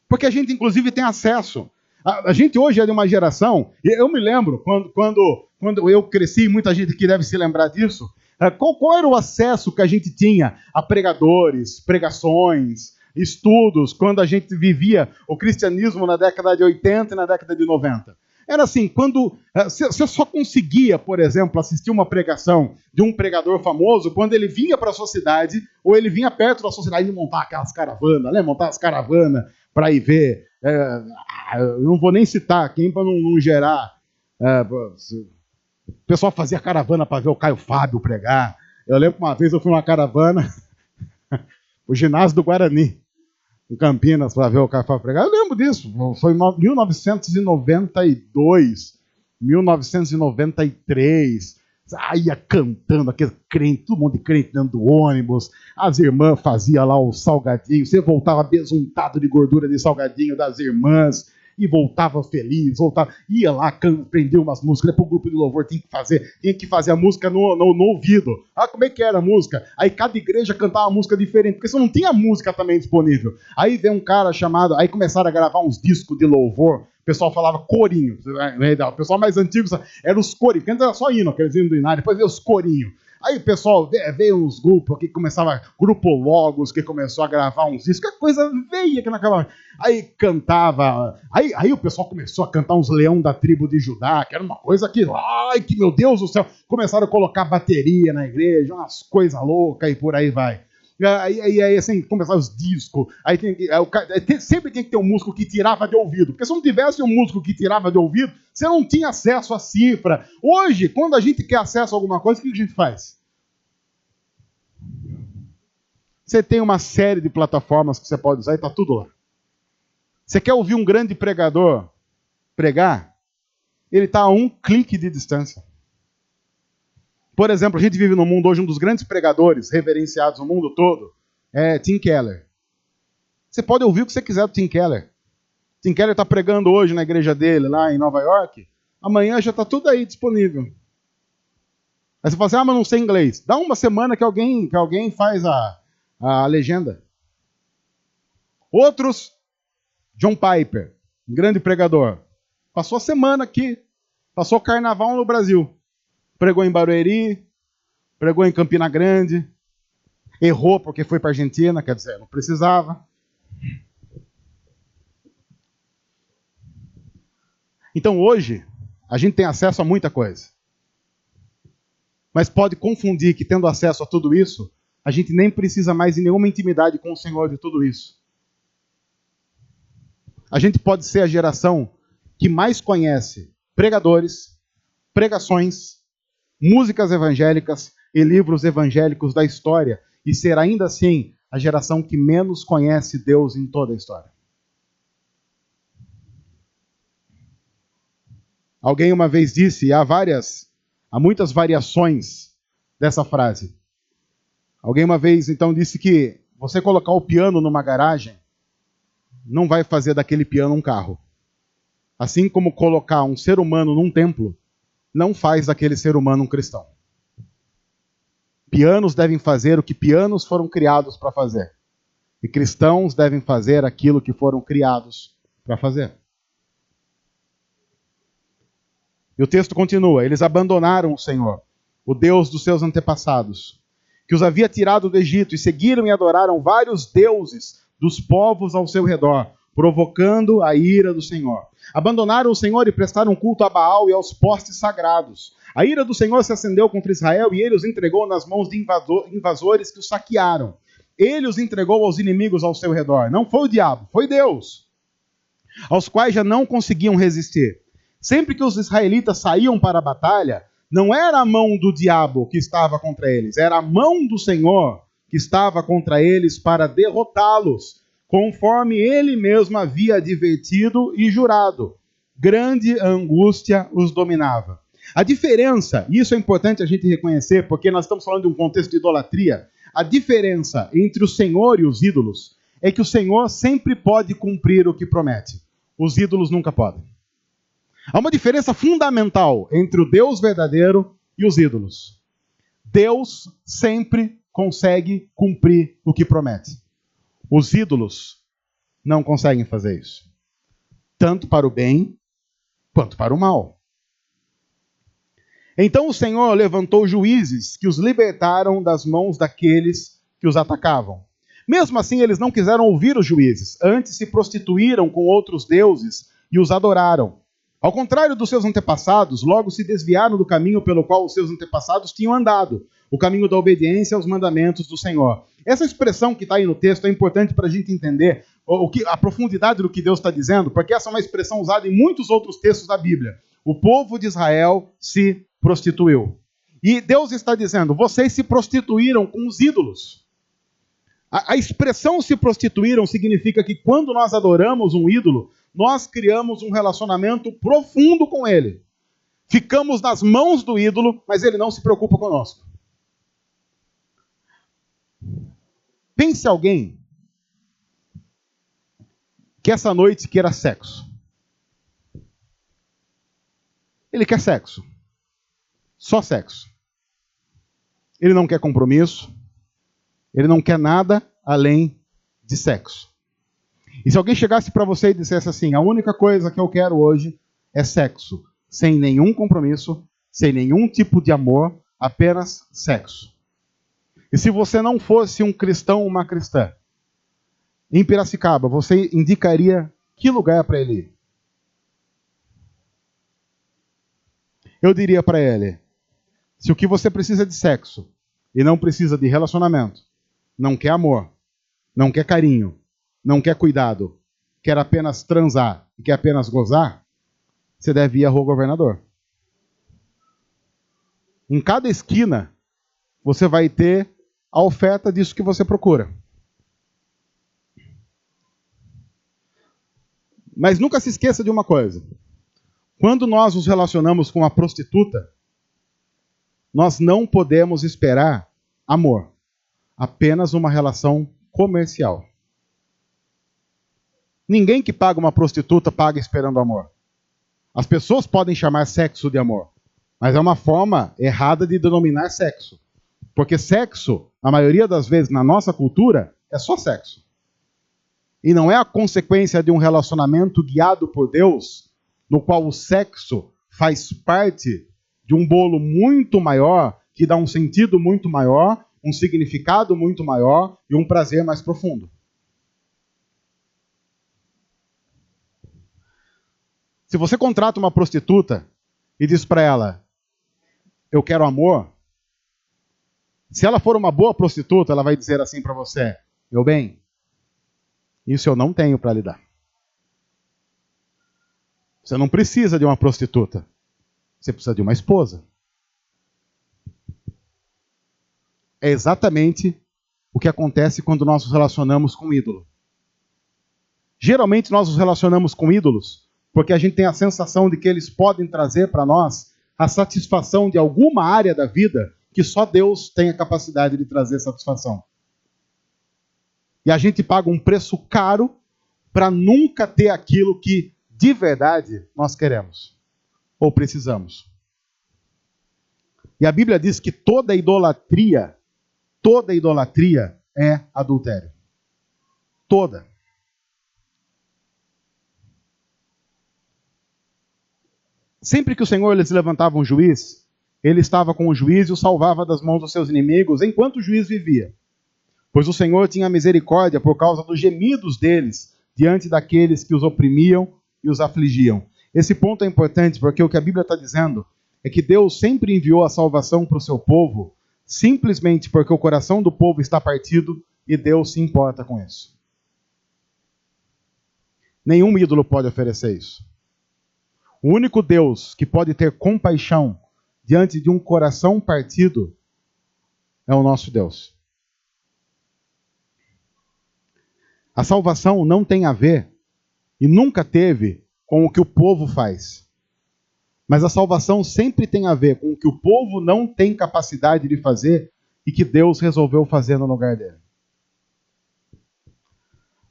porque a gente inclusive tem acesso. A gente hoje é de uma geração, e eu me lembro, quando eu cresci, muita gente que deve se lembrar disso, qual era o acesso que a gente tinha a pregadores, pregações, estudos, quando a gente vivia o cristianismo na década de 80 e na década de 90? Era assim, quando você só conseguia, por exemplo, assistir uma pregação de um pregador famoso quando ele vinha para a sua cidade, ou ele vinha perto da sua cidade e montar aquelas caravanas, né? Montar as caravanas para ir ver. Eu não vou nem citar quem para não gerar. O pessoal fazia caravana para ver o Caio Fábio pregar. Eu lembro que uma vez eu fui numa caravana, o ginásio do Guarani, em Campinas, para ver o Caio Fábio pregar. Eu lembro disso. Foi em 1992, 1993. Ia cantando, aquele crente, todo mundo de crente dentro do ônibus. As irmãs faziam lá o salgadinho. Você voltava besuntado de gordura de salgadinho das irmãs. E voltava feliz, ia lá, aprendia umas músicas, para o grupo de louvor tinha que fazer a música no ouvido. Como é que era a música? Aí cada igreja cantava uma música diferente, porque você não tinha música também disponível. Aí veio um cara chamado, aí começaram a gravar uns discos de louvor, o pessoal falava corinho, o pessoal mais antigo era os corinhos, porque antes era só hino, aqueles hinos do Inário, depois veio os corinhos. Aí o pessoal veio uns grupos que começava, Grupo Logos, que começou a gravar uns discos, que coisa veia que não acabava. Aí cantava, aí o pessoal começou a cantar uns Leão da Tribo de Judá, que era uma coisa que, ai, que meu Deus do céu, começaram a colocar bateria na igreja, umas coisas loucas e por aí vai. Aí assim, começaram os discos, sempre tem que ter um músico que tirava de ouvido, porque se não tivesse um músico que tirava de ouvido, você não tinha acesso à cifra. Hoje, quando a gente quer acesso a alguma coisa, o que a gente faz? Você tem uma série de plataformas que você pode usar e está tudo lá. Você quer ouvir um grande pregador pregar? Ele está a um clique de distância. Por exemplo, a gente vive no mundo hoje, um dos grandes pregadores reverenciados no mundo todo é Tim Keller. Você pode ouvir o que você quiser do Tim Keller. Tim Keller está pregando hoje na igreja dele, lá em Nova York. Amanhã já está tudo aí disponível. Aí você fala assim, mas não sei inglês. Dá uma semana que alguém faz a legenda. Outros, John Piper, um grande pregador. Passou a semana aqui. Passou o carnaval no Brasil. Pregou em Barueri, pregou em Campina Grande. Errou porque foi para a Argentina, quer dizer, não precisava. Então hoje, a gente tem acesso a muita coisa. Mas pode confundir que tendo acesso a tudo isso, a gente nem precisa mais de nenhuma intimidade com o Senhor de tudo isso. A gente pode ser a geração que mais conhece pregadores, pregações, músicas evangélicas e livros evangélicos da história e ser ainda assim a geração que menos conhece Deus em toda a história. Alguém uma vez disse, há muitas variações dessa frase. Alguém uma vez então disse que você colocar o piano numa garagem não vai fazer daquele piano um carro. Assim como colocar um ser humano num templo não faz daquele ser humano um cristão. Pianos devem fazer o que pianos foram criados para fazer. E cristãos devem fazer aquilo que foram criados para fazer. E o texto continua. Eles abandonaram o Senhor, o Deus dos seus antepassados, que os havia tirado do Egito, e seguiram e adoraram vários deuses dos povos ao seu redor, provocando a ira do Senhor. Abandonaram o Senhor e prestaram culto a Baal e aos postes sagrados. A ira do Senhor se acendeu contra Israel e ele os entregou nas mãos de invasores que os saquearam. Ele os entregou aos inimigos ao seu redor. Não foi o diabo, foi Deus, aos quais já não conseguiam resistir. Sempre que os israelitas saíam para a batalha, não era a mão do diabo que estava contra eles, era a mão do Senhor que estava contra eles para derrotá-los, conforme ele mesmo havia advertido e jurado. Grande angústia os dominava. A diferença, e isso é importante a gente reconhecer, porque nós estamos falando de um contexto de idolatria, a diferença entre o Senhor e os ídolos é que o Senhor sempre pode cumprir o que promete. Os ídolos nunca podem. Há uma diferença fundamental entre o Deus verdadeiro e os ídolos. Deus sempre consegue cumprir o que promete. Os ídolos não conseguem fazer isso. Tanto para o bem, quanto para o mal. Então o Senhor levantou juízes que os libertaram das mãos daqueles que os atacavam. Mesmo assim, eles não quiseram ouvir os juízes. Antes se prostituíram com outros deuses e os adoraram. Ao contrário dos seus antepassados, logo se desviaram do caminho pelo qual os seus antepassados tinham andado, o caminho da obediência aos mandamentos do Senhor. Essa expressão que está aí no texto é importante para a gente entender a profundidade do que Deus está dizendo, porque essa é uma expressão usada em muitos outros textos da Bíblia. O povo de Israel se prostituiu. E Deus está dizendo, vocês se prostituíram com os ídolos. A expressão se prostituíram significa que quando nós adoramos um ídolo, nós criamos um relacionamento profundo com ele. Ficamos nas mãos do ídolo, mas ele não se preocupa conosco. Pense alguém que essa noite queira sexo. Ele quer sexo. Só sexo. Ele não quer compromisso. Ele não quer nada além de sexo. E se alguém chegasse para você e dissesse assim, a única coisa que eu quero hoje é sexo, sem nenhum compromisso, sem nenhum tipo de amor, apenas sexo. E se você não fosse um cristão ou uma cristã, em Piracicaba, você indicaria que lugar para ele ir? Eu diria para ele, se o que você precisa é de sexo e não precisa de relacionamento, não quer amor, não quer carinho, não quer cuidado, quer apenas transar e quer apenas gozar, você deve ir à Rua Governador. Em cada esquina, você vai ter a oferta disso que você procura. Mas nunca se esqueça de uma coisa. Quando nós nos relacionamos com a prostituta, nós não podemos esperar amor. Apenas uma relação comercial. Ninguém que paga uma prostituta paga esperando amor. As pessoas podem chamar sexo de amor, mas é uma forma errada de denominar sexo. Porque sexo, a maioria das vezes na nossa cultura, é só sexo. E não é a consequência de um relacionamento guiado por Deus no qual o sexo faz parte de um bolo muito maior, que dá um sentido muito maior, um significado muito maior e um prazer mais profundo. Se você contrata uma prostituta e diz para ela, eu quero amor, se ela for uma boa prostituta, ela vai dizer assim para você, meu bem, isso eu não tenho para lhe dar. Você não precisa de uma prostituta. Você precisa de uma esposa. É exatamente o que acontece quando nós nos relacionamos com um ídolo. Geralmente nós nos relacionamos com ídolos porque a gente tem a sensação de que eles podem trazer para nós a satisfação de alguma área da vida que só Deus tem a capacidade de trazer satisfação. E a gente paga um preço caro para nunca ter aquilo que de verdade nós queremos ou precisamos. E a Bíblia diz que toda idolatria é adultério. Toda. Sempre que o Senhor lhes levantava um juiz, ele estava com o juiz e o salvava das mãos dos seus inimigos enquanto o juiz vivia. Pois o Senhor tinha misericórdia por causa dos gemidos deles diante daqueles que os oprimiam e os afligiam. Esse ponto é importante porque o que a Bíblia está dizendo é que Deus sempre enviou a salvação para o seu povo simplesmente porque o coração do povo está partido e Deus se importa com isso. Nenhum ídolo pode oferecer isso. O único Deus que pode ter compaixão diante de um coração partido é o nosso Deus. A salvação não tem a ver, e nunca teve, com o que o povo faz. Mas a salvação sempre tem a ver com o que o povo não tem capacidade de fazer e que Deus resolveu fazer no lugar dele.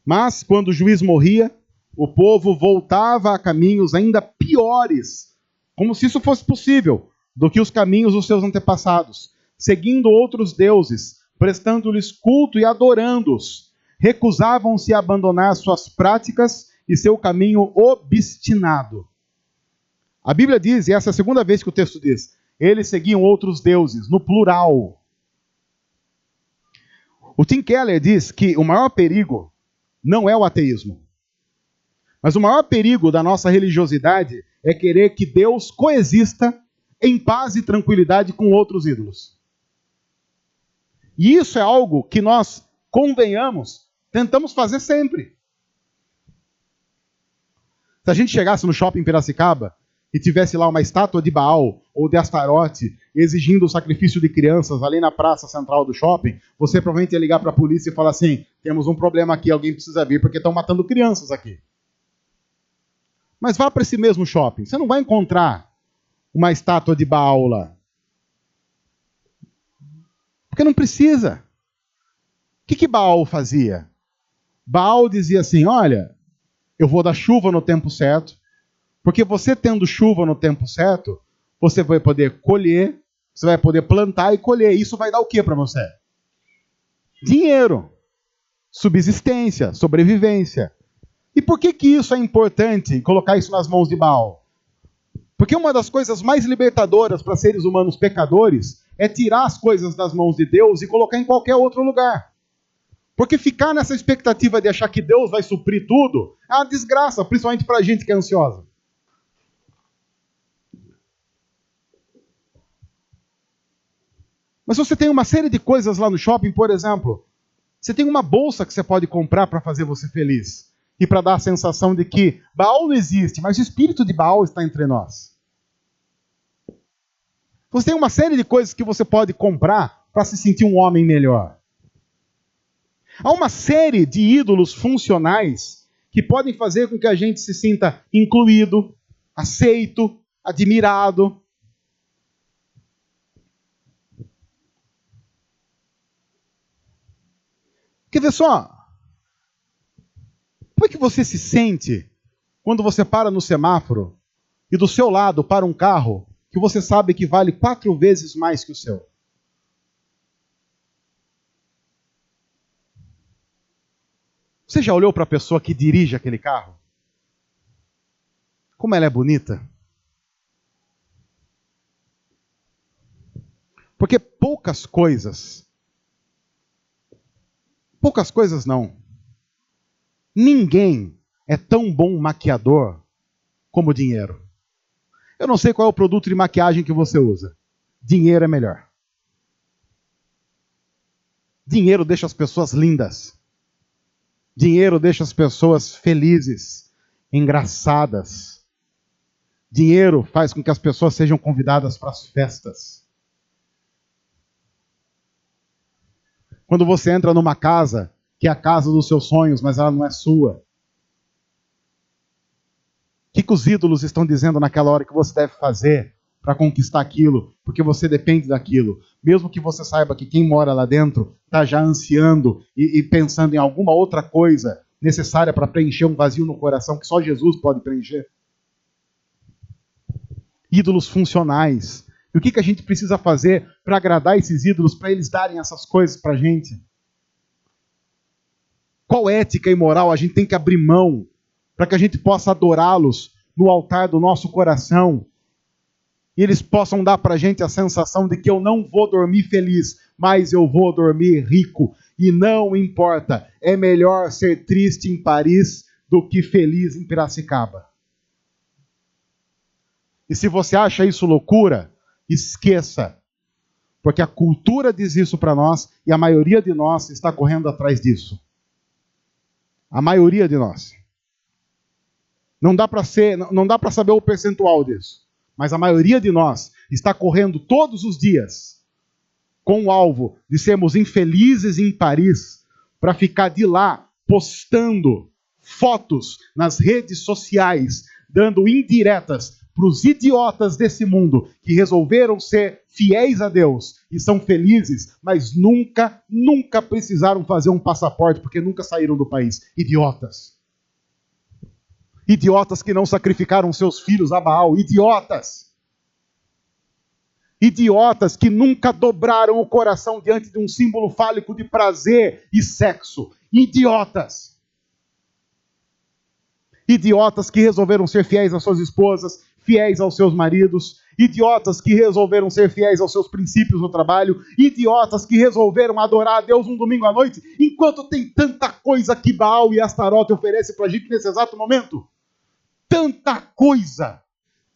Mas, quando o juiz morria, o povo voltava a caminhos ainda piores, como se isso fosse possível, do que os caminhos dos seus antepassados, seguindo outros deuses, prestando-lhes culto e adorando-os. Recusavam-se a abandonar suas práticas e seu caminho obstinado. A Bíblia diz, e essa é a segunda vez que o texto diz, eles seguiam outros deuses, no plural. O Tim Keller diz que o maior perigo não é o ateísmo. Mas o maior perigo da nossa religiosidade é querer que Deus coexista em paz e tranquilidade com outros ídolos. E isso é algo que nós, convenhamos, tentamos fazer sempre. Se a gente chegasse no shopping Piracicaba e tivesse lá uma estátua de Baal ou de Astarote exigindo o sacrifício de crianças ali na praça central do shopping, você provavelmente ia ligar para a polícia e falar assim, temos um problema aqui, alguém precisa vir porque estão matando crianças aqui. Mas vá para esse mesmo shopping, você não vai encontrar uma estátua de Baal lá. Porque não precisa. O que Baal fazia? Baal dizia assim, olha, eu vou dar chuva no tempo certo, porque você tendo chuva no tempo certo, você vai poder colher, você vai poder plantar e colher. Isso vai dar o que para você? Dinheiro, subsistência, sobrevivência. E por que isso é importante, colocar isso nas mãos de Baal? Porque uma das coisas mais libertadoras para seres humanos pecadores é tirar as coisas das mãos de Deus e colocar em qualquer outro lugar. Porque ficar nessa expectativa de achar que Deus vai suprir tudo é uma desgraça, principalmente para a gente que é ansiosa. Mas você tem uma série de coisas lá no shopping, por exemplo, você tem uma bolsa que você pode comprar para fazer você feliz. E para dar a sensação de que Baal não existe, mas o espírito de Baal está entre nós. Você tem uma série de coisas que você pode comprar para se sentir um homem melhor. Há uma série de ídolos funcionais que podem fazer com que a gente se sinta incluído, aceito, admirado. Quer ver só? Como é que você se sente quando você para no semáforo e do seu lado para um carro que você sabe que vale 4 vezes mais que o seu? Você já olhou para a pessoa que dirige aquele carro? Como ela é bonita. Porque poucas coisas não. Ninguém é tão bom maquiador como o dinheiro. Eu não sei qual é o produto de maquiagem que você usa. Dinheiro é melhor. Dinheiro deixa as pessoas lindas. Dinheiro deixa as pessoas felizes, engraçadas. Dinheiro faz com que as pessoas sejam convidadas para as festas. Quando você entra numa casa, que é a casa dos seus sonhos, mas ela não é sua. O que os ídolos estão dizendo naquela hora que você deve fazer para conquistar aquilo? Porque você depende daquilo. Mesmo que você saiba que quem mora lá dentro está já ansiando e pensando em alguma outra coisa necessária para preencher um vazio no coração que só Jesus pode preencher. Ídolos funcionais. E o que a gente precisa fazer para agradar esses ídolos, para eles darem essas coisas para a gente? Qual ética e moral a gente tem que abrir mão para que a gente possa adorá-los no altar do nosso coração e eles possam dar para a gente a sensação de que eu não vou dormir feliz, mas eu vou dormir rico. E não importa, é melhor ser triste em Paris do que feliz em Piracicaba. E se você acha isso loucura, esqueça. Porque a cultura diz isso para nós e a maioria de nós está correndo atrás disso. A maioria de nós. Não dá para saber o percentual disso. Mas a maioria de nós está correndo todos os dias com o alvo de sermos infelizes em Paris para ficar de lá postando fotos nas redes sociais, dando indiretas para os idiotas desse mundo que resolveram ser fiéis a Deus e são felizes, mas nunca precisaram fazer um passaporte porque nunca saíram do país. Idiotas. Idiotas que não sacrificaram seus filhos a Baal. Idiotas. Idiotas que nunca dobraram o coração diante de um símbolo fálico de prazer e sexo. Idiotas. Idiotas que resolveram ser fiéis às suas esposas, fiéis aos seus maridos. Idiotas que resolveram ser fiéis aos seus princípios no trabalho. Idiotas que resolveram adorar a Deus um domingo à noite, enquanto tem tanta coisa que Baal e Astarote oferecem para a gente nesse exato momento. Tanta coisa,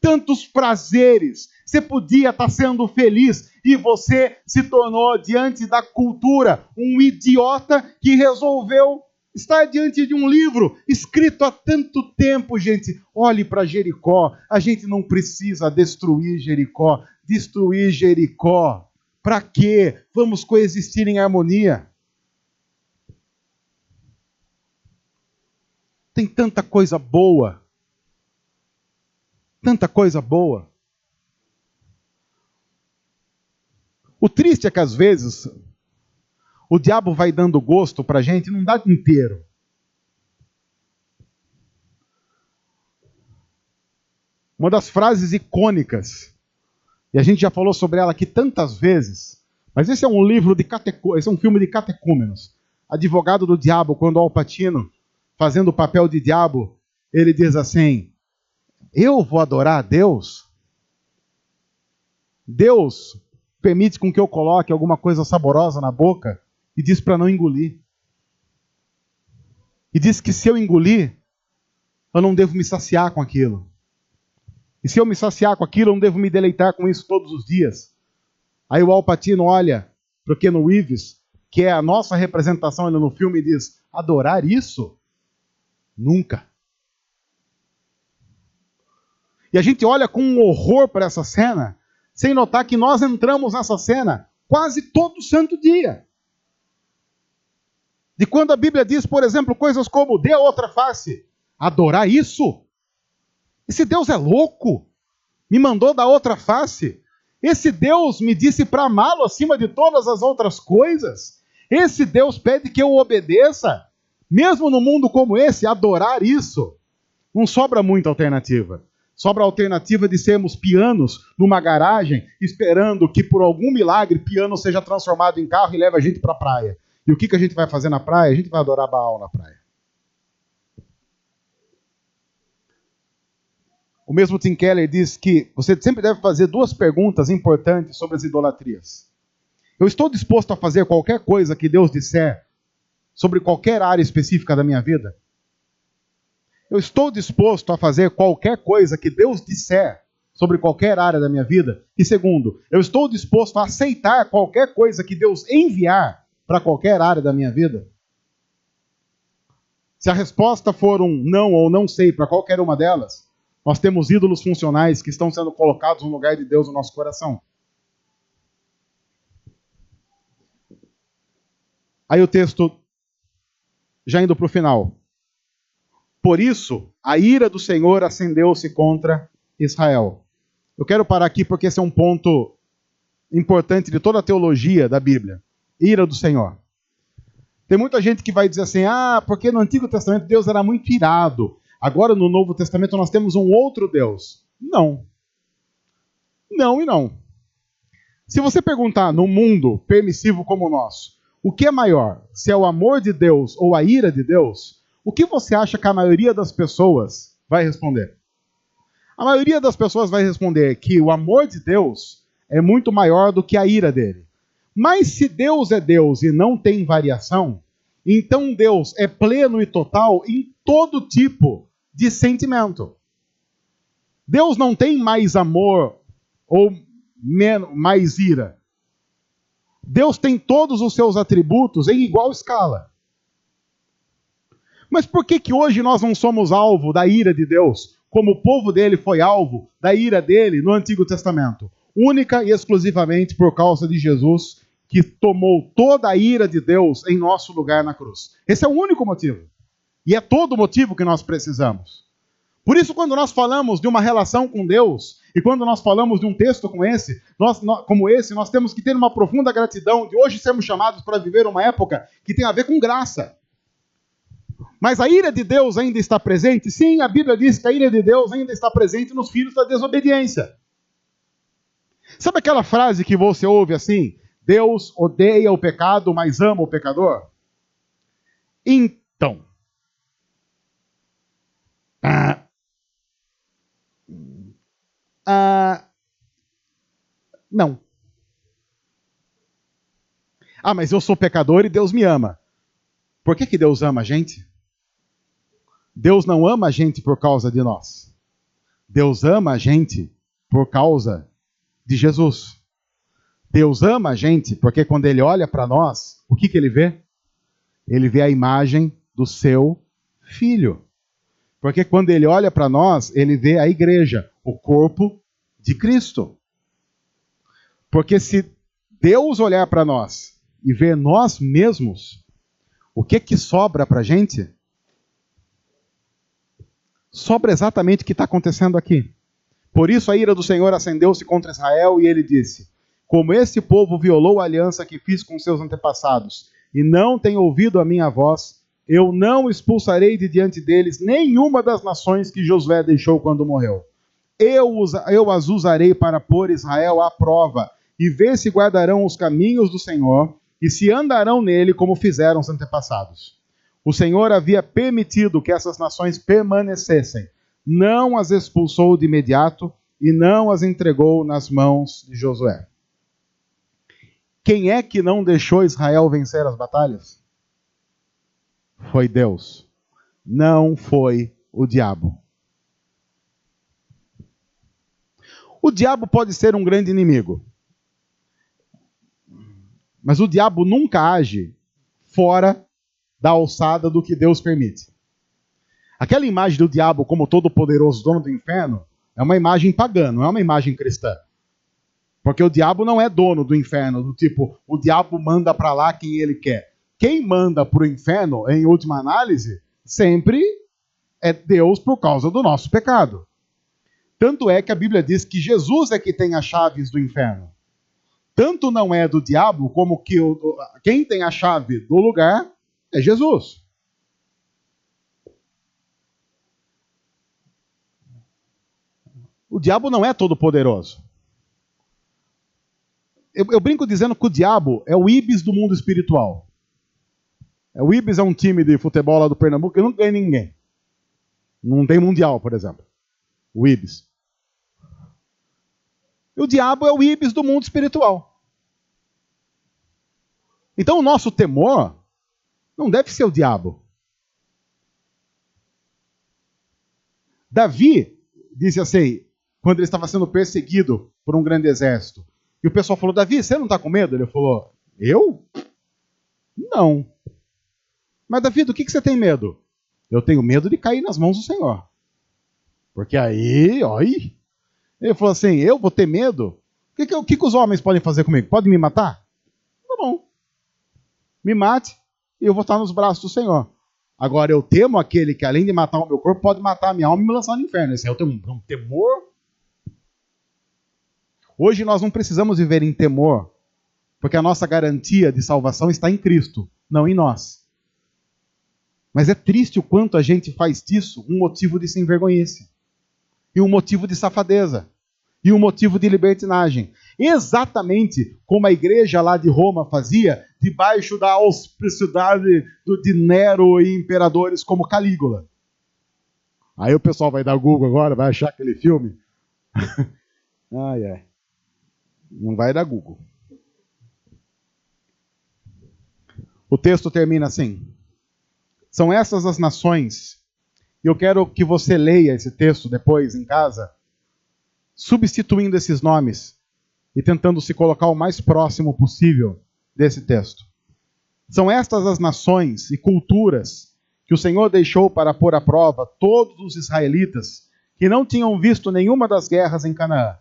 tantos prazeres. Você podia estar sendo feliz e você se tornou, diante da cultura, um idiota que resolveu estar diante de um livro escrito há tanto tempo, gente. Olhe para Jericó. A gente não precisa destruir Jericó. Destruir Jericó. Para quê? Vamos coexistir em harmonia. Tem tanta coisa boa. Tanta coisa boa. O triste é que às vezes o diabo vai dando gosto para a gente e não dá inteiro. Uma das frases icônicas, e a gente já falou sobre ela aqui tantas vezes, mas esse é um livro de esse é um filme de catecúmenos. Advogado do diabo, quando Al Pacino, fazendo o papel de diabo, ele diz assim: eu vou adorar a Deus? Deus permite com que eu coloque alguma coisa saborosa na boca e diz para não engolir. E diz que se eu engolir, eu não devo me saciar com aquilo. E se eu me saciar com aquilo, eu não devo me deleitar com isso todos os dias. Aí o Al Pacino olha para o Keanu Reeves, que é a nossa representação ali no filme, e diz: adorar isso? Nunca. E a gente olha com um horror para essa cena, sem notar que nós entramos nessa cena quase todo santo dia. De quando a Bíblia diz, por exemplo, coisas como dê a outra face. Adorar isso? Esse Deus é louco. Me mandou dar outra face. Esse Deus me disse para amá-lo acima de todas as outras coisas. Esse Deus pede que eu obedeça. Mesmo no mundo como esse, adorar isso. Não sobra muita alternativa. Sobra a alternativa de sermos pianos numa garagem, esperando que por algum milagre piano seja transformado em carro e leve a gente para a praia. E o que a gente vai fazer na praia? A gente vai adorar Baal na praia. O mesmo Tim Keller diz que você sempre deve fazer duas perguntas importantes sobre as idolatrias. Eu estou disposto a fazer qualquer coisa que Deus disser sobre qualquer área específica da minha vida? Eu estou disposto a fazer qualquer coisa que Deus disser sobre qualquer área da minha vida? E segundo, eu estou disposto a aceitar qualquer coisa que Deus enviar para qualquer área da minha vida? Se a resposta for um não ou não sei para qualquer uma delas, nós temos ídolos funcionais que estão sendo colocados no lugar de Deus no nosso coração. Aí o texto, já indo para o final. Por isso, a ira do Senhor acendeu-se contra Israel. Eu quero parar aqui porque esse é um ponto importante de toda a teologia da Bíblia. Ira do Senhor. Tem muita gente que vai dizer assim, porque no Antigo Testamento Deus era muito irado. Agora no Novo Testamento nós temos um outro Deus. Não. Não e não. Se você perguntar num mundo permissivo como o nosso, o que é maior? Se é o amor de Deus ou a ira de Deus? O que você acha que a maioria das pessoas vai responder? A maioria das pessoas vai responder que o amor de Deus é muito maior do que a ira dele. Mas se Deus é Deus e não tem variação, então Deus é pleno e total em todo tipo de sentimento. Deus não tem mais amor ou mais ira. Deus tem todos os seus atributos em igual escala. Mas por que hoje nós não somos alvo da ira de Deus, como o povo dele foi alvo da ira dele no Antigo Testamento? Única e exclusivamente por causa de Jesus, que tomou toda a ira de Deus em nosso lugar na cruz. Esse é o único motivo. E é todo o motivo que nós precisamos. Por isso, quando nós falamos de uma relação com Deus, e quando nós falamos de um texto como esse, nós temos que ter uma profunda gratidão de hoje sermos chamados para viver uma época que tem a ver com graça. Mas a ira de Deus ainda está presente? Sim, a Bíblia diz que a ira de Deus ainda está presente nos filhos da desobediência. Sabe aquela frase que você ouve assim? Deus odeia o pecado, mas ama o pecador? Então. Não. Mas eu sou pecador e Deus me ama. Por que Deus ama a gente? Deus não ama a gente por causa de nós. Deus ama a gente por causa de Jesus. Deus ama a gente porque quando Ele olha para nós, o que Ele vê? Ele vê a imagem do seu Filho. Porque quando Ele olha para nós, Ele vê a igreja, o corpo de Cristo. Porque se Deus olhar para nós e ver nós mesmos, o que sobra para a gente? Sobra exatamente o que está acontecendo aqui. Por isso a ira do Senhor acendeu-se contra Israel e ele disse: como esse povo violou a aliança que fiz com seus antepassados e não tem ouvido a minha voz, eu não expulsarei de diante deles nenhuma das nações que Josué deixou quando morreu. Eu as usarei para pôr Israel à prova e ver se guardarão os caminhos do Senhor e se andarão nele como fizeram os antepassados. O Senhor havia permitido que essas nações permanecessem, não as expulsou de imediato e não as entregou nas mãos de Josué. Quem é que não deixou Israel vencer as batalhas? Foi Deus. Não foi o diabo. O diabo pode ser um grande inimigo. Mas o diabo nunca age fora da alçada do que Deus permite. Aquela imagem do diabo como todo-poderoso dono do inferno é uma imagem pagã, não é uma imagem cristã. Porque o diabo não é dono do inferno, do tipo, o diabo manda para lá quem ele quer. Quem manda para o inferno, em última análise, sempre é Deus por causa do nosso pecado. Tanto é que a Bíblia diz que Jesus é que tem as chaves do inferno. Tanto não é do diabo, como que quem tem a chave do lugar é Jesus. O diabo não é todo poderoso. Eu brinco dizendo que o diabo é o Ibis do mundo espiritual. O Ibis é um time de futebol lá do Pernambuco que não ganha ninguém. Não tem mundial, por exemplo. O Ibis. E o diabo é o Ibis do mundo espiritual. Então o nosso temor não deve ser o diabo. Davi disse assim, quando ele estava sendo perseguido por um grande exército. E o pessoal falou, Davi, você não está com medo? Ele falou, eu? Não. Mas Davi, do que você tem medo? Eu tenho medo de cair nas mãos do Senhor. Porque aí, olha. Ele falou assim, eu vou ter medo? O que os homens podem fazer comigo? Podem me matar? Tá bom. Me mate e eu vou estar nos braços do Senhor. Agora eu temo aquele que além de matar o meu corpo, pode matar a minha alma e me lançar no inferno. Esse é um temor. Hoje nós não precisamos viver em temor, porque a nossa garantia de salvação está em Cristo, não em nós. Mas é triste o quanto a gente faz disso um motivo de sem vergonhice. E um motivo de safadeza. E um motivo de libertinagem. Exatamente como a igreja lá de Roma fazia, debaixo da auspiciosidade de Nero e imperadores como Calígula. Aí o pessoal vai dar Google agora, vai achar aquele filme. Não vai dar Google. O texto termina assim. São essas as nações, e eu quero que você leia esse texto depois em casa, substituindo esses nomes e tentando se colocar o mais próximo possível desse texto. São estas as nações e culturas que o Senhor deixou para pôr à prova todos os israelitas que não tinham visto nenhuma das guerras em Canaã.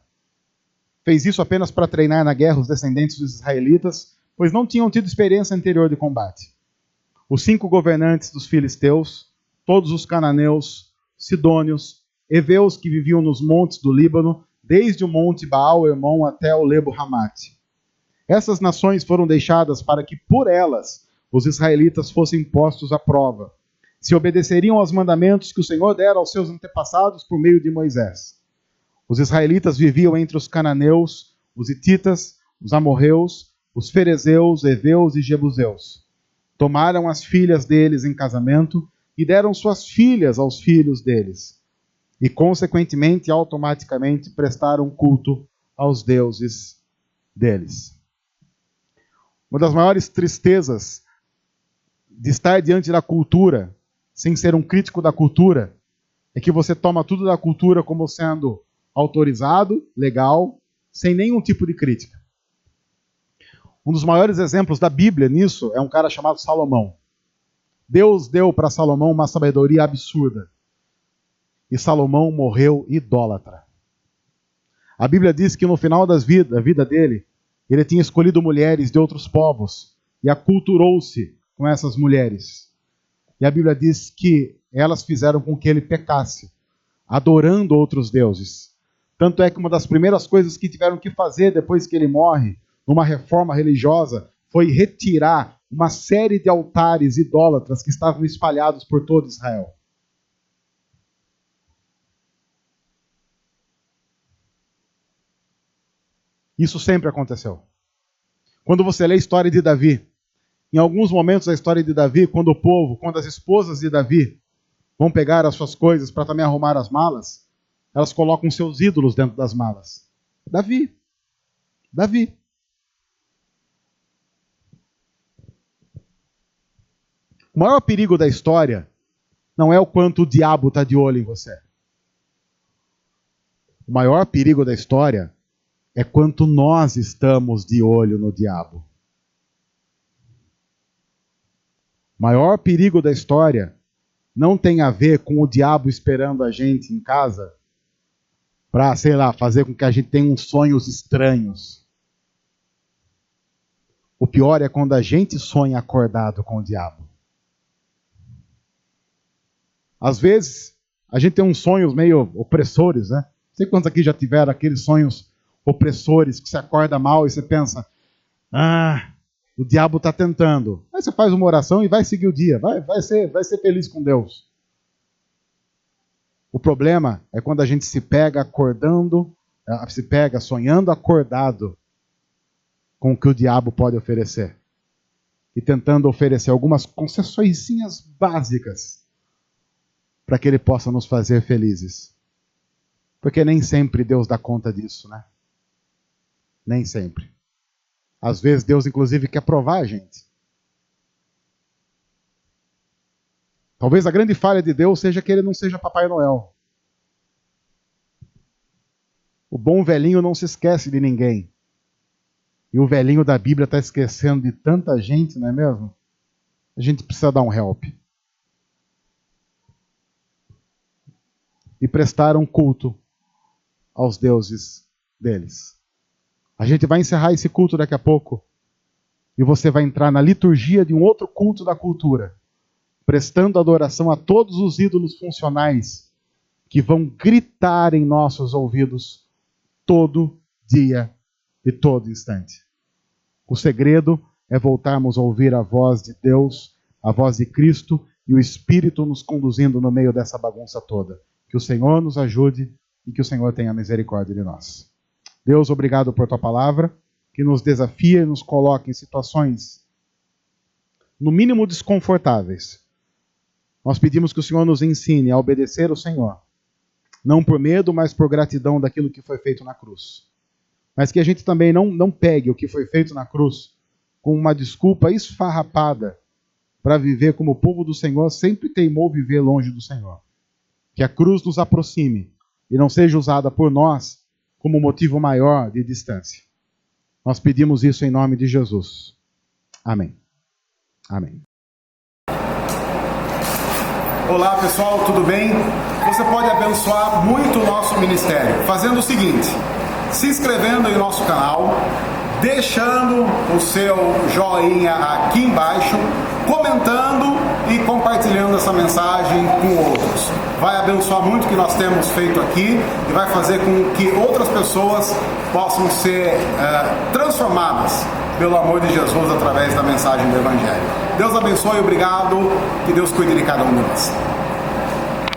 Fez isso apenas para treinar na guerra os descendentes dos israelitas, pois não tinham tido experiência anterior de combate. Os 5 governantes dos filisteus, todos os cananeus, sidônios, heveus que viviam nos montes do Líbano, desde o monte Baal-Hermon até o Lebo Hamate. Essas nações foram deixadas para que por elas os israelitas fossem postos à prova, se obedeceriam aos mandamentos que o Senhor dera aos seus antepassados por meio de Moisés. Os israelitas viviam entre os cananeus, os hititas, os amorreus, os ferezeus, heveus e jebuseus. Tomaram as filhas deles em casamento e deram suas filhas aos filhos deles. E, consequentemente, automaticamente prestaram culto aos deuses deles. Uma das maiores tristezas de estar diante da cultura, sem ser um crítico da cultura, é que você toma tudo da cultura como sendo autorizado, legal, sem nenhum tipo de crítica. Um dos maiores exemplos da Bíblia nisso é um cara chamado Salomão. Deus deu para Salomão uma sabedoria absurda. E Salomão morreu idólatra. A Bíblia diz que no final da vida dele, ele tinha escolhido mulheres de outros povos e aculturou-se com essas mulheres. E a Bíblia diz que elas fizeram com que ele pecasse, adorando outros deuses. Tanto é que uma das primeiras coisas que tiveram que fazer depois que ele morre, numa reforma religiosa, foi retirar uma série de altares idólatras que estavam espalhados por todo Israel. Isso sempre aconteceu. Quando você lê a história de Davi, em alguns momentos da história de Davi, quando as esposas de Davi vão pegar as suas coisas para também arrumar as malas, elas colocam seus ídolos dentro das malas. Davi. O maior perigo da história não é o quanto o diabo está de olho em você. O maior perigo da história é quanto nós estamos de olho no diabo. O maior perigo da história não tem a ver com o diabo esperando a gente em casa para, fazer com que a gente tenha uns sonhos estranhos. O pior é quando a gente sonha acordado com o diabo. Às vezes, a gente tem uns sonhos meio opressores, né? Não sei quantos aqui já tiveram aqueles sonhos opressores que você acorda mal e você pensa, o diabo está tentando. Aí você faz uma oração e vai seguir o dia, vai ser feliz com Deus. O problema é quando a gente se pega sonhando acordado com o que o diabo pode oferecer. E tentando oferecer algumas concessõezinhas básicas para que ele possa nos fazer felizes. Porque nem sempre Deus dá conta disso, né? Nem sempre. Às vezes Deus, inclusive, quer provar a gente. Talvez a grande falha de Deus seja que ele não seja Papai Noel. O bom velhinho não se esquece de ninguém. E o velhinho da Bíblia está esquecendo de tanta gente, não é mesmo? A gente precisa dar um help. E prestar um culto aos deuses deles. A gente vai encerrar esse culto daqui a pouco. E você vai entrar na liturgia de um outro culto da cultura, prestando adoração a todos os ídolos funcionais que vão gritar em nossos ouvidos todo dia e todo instante. O segredo é voltarmos a ouvir a voz de Deus, a voz de Cristo e o Espírito nos conduzindo no meio dessa bagunça toda. Que o Senhor nos ajude e que o Senhor tenha misericórdia de nós. Deus, obrigado por tua palavra, que nos desafia e nos coloca em situações, no mínimo, desconfortáveis. Nós pedimos que o Senhor nos ensine a obedecer ao Senhor, não por medo, mas por gratidão daquilo que foi feito na cruz. Mas que a gente também não pegue o que foi feito na cruz com uma desculpa esfarrapada para viver como o povo do Senhor sempre teimou viver longe do Senhor. Que a cruz nos aproxime e não seja usada por nós como motivo maior de distância. Nós pedimos isso em nome de Jesus. Amém. Amém. Olá pessoal, tudo bem? Você pode abençoar muito o nosso ministério fazendo o seguinte: se inscrevendo em nosso canal, deixando o seu joinha aqui embaixo, comentando e compartilhando essa mensagem com outros. Vai abençoar muito o que nós temos feito aqui e vai fazer com que outras pessoas possam ser transformadas pelo amor de Jesus através da mensagem do Evangelho. Deus abençoe, obrigado, que Deus cuide de cada um de nós.